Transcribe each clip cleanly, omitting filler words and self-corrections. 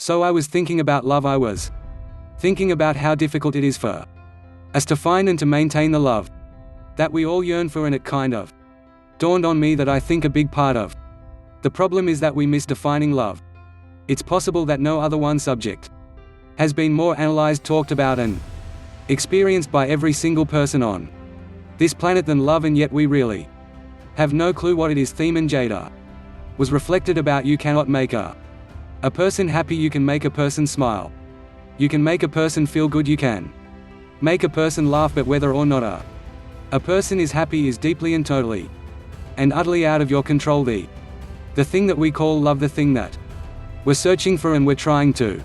So I was thinking about love. I was thinking about how difficult it is for us to find and to maintain the love that we all yearn for, and it kind of dawned on me that I think a big part of the problem is that we miss defining love. It's possible that no other one subject has been more analyzed, talked about, and experienced by every single person on this planet than love, and yet we really have no clue what it is. Theme and Jada was reflected about: you cannot make a person happy, you can make a person smile. You can make a person feel good, you can make a person laugh, but whether or not a person is happy is deeply and totally and utterly out of your control. The thing that we call love, the thing that we're searching for and we're trying to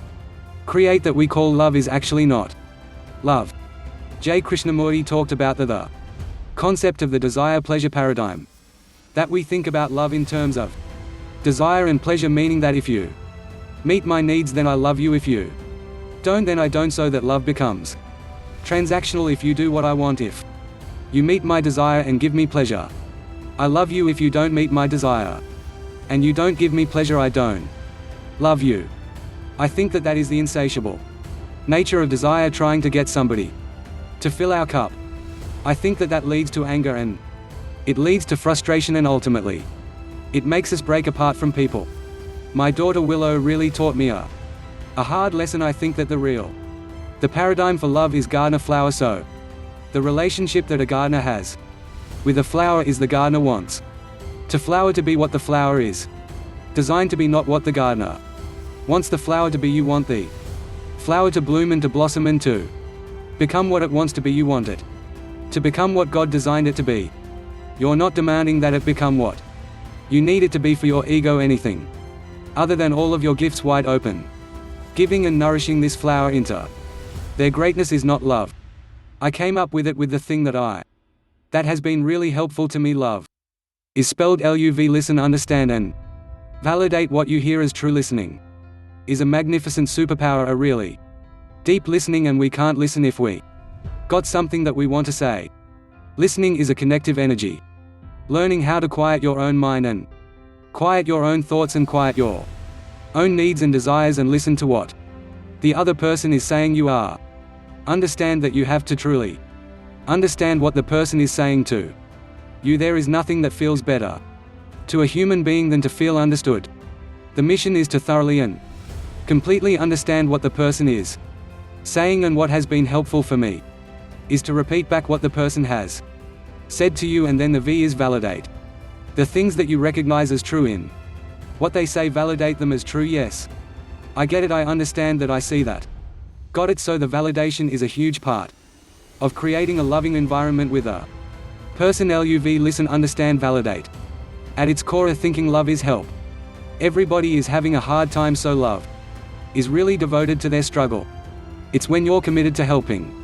create that we call love, is actually not love. J. Krishnamurti talked about the concept of the desire-pleasure paradigm, that we think about love in terms of desire and pleasure, meaning that if you meet my needs then I love you, if you don't then I don't, so that love becomes transactional. If you do what I want, if you meet my desire and give me pleasure, I love you. If you don't meet my desire and you don't give me pleasure, I don't love you. I think that is the insatiable nature of desire, trying to get somebody to fill our cup. I think that leads to anger, and it leads to frustration, and ultimately it makes us break apart from people. My daughter Willow really taught me a hard lesson. I think that the paradigm for love is gardener-flower, so the relationship that a gardener has with a flower is the gardener wants to flower to be what the flower is designed to be, not what the gardener wants the flower to be. You want the flower to bloom and to blossom and to become what it wants to be. You want it to become what God designed it to be. You're not demanding that it become what you need it to be for your ego. Anything other than all of your gifts wide open, giving and nourishing this flower into their greatness, is not love. I came up with it with the thing that has been really helpful to me. Love is spelled L-U-V. Listen, understand, and validate what you hear as true. Listening is a magnificent superpower, a really deep listening, and we can't listen if we got something that we want to say. Listening is a connective energy. Learning how to quiet your own mind and quiet your own thoughts and quiet your own needs and desires and listen to what the other person is saying. You are understand that you have to truly understand what the person is saying to you. There is nothing that feels better to a human being than to feel understood. The mission is to thoroughly and completely understand what the person is saying, and what has been helpful for me is to repeat back what the person has said to you, and then the V is validate. The things that you recognize as true in what they say, validate them as true. Yes, I get it, I understand that, I see that. Got it. So the validation is a huge part of creating a loving environment with a person. LUV. Listen, understand, validate. At its core, thinking love is help. Everybody is having a hard time, so love is really devoted to their struggle. It's when you're committed to helping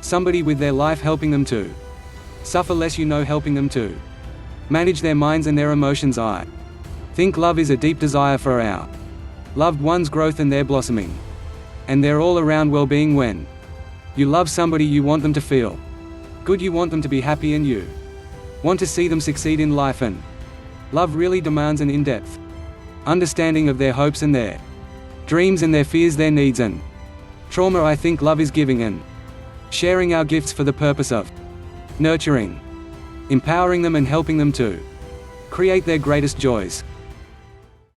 somebody with their life, helping them to suffer less, helping them to manage their minds and their emotions. I think love is a deep desire for our loved ones' growth and their blossoming and their all-around well-being. When you love somebody, you want them to feel good, you want them to be happy, and you want to see them succeed in life, and love really demands an in-depth understanding of their hopes and their dreams and their fears, their needs and trauma. I think love is giving and sharing our gifts for the purpose of nurturing, empowering them and helping them to create their greatest joys.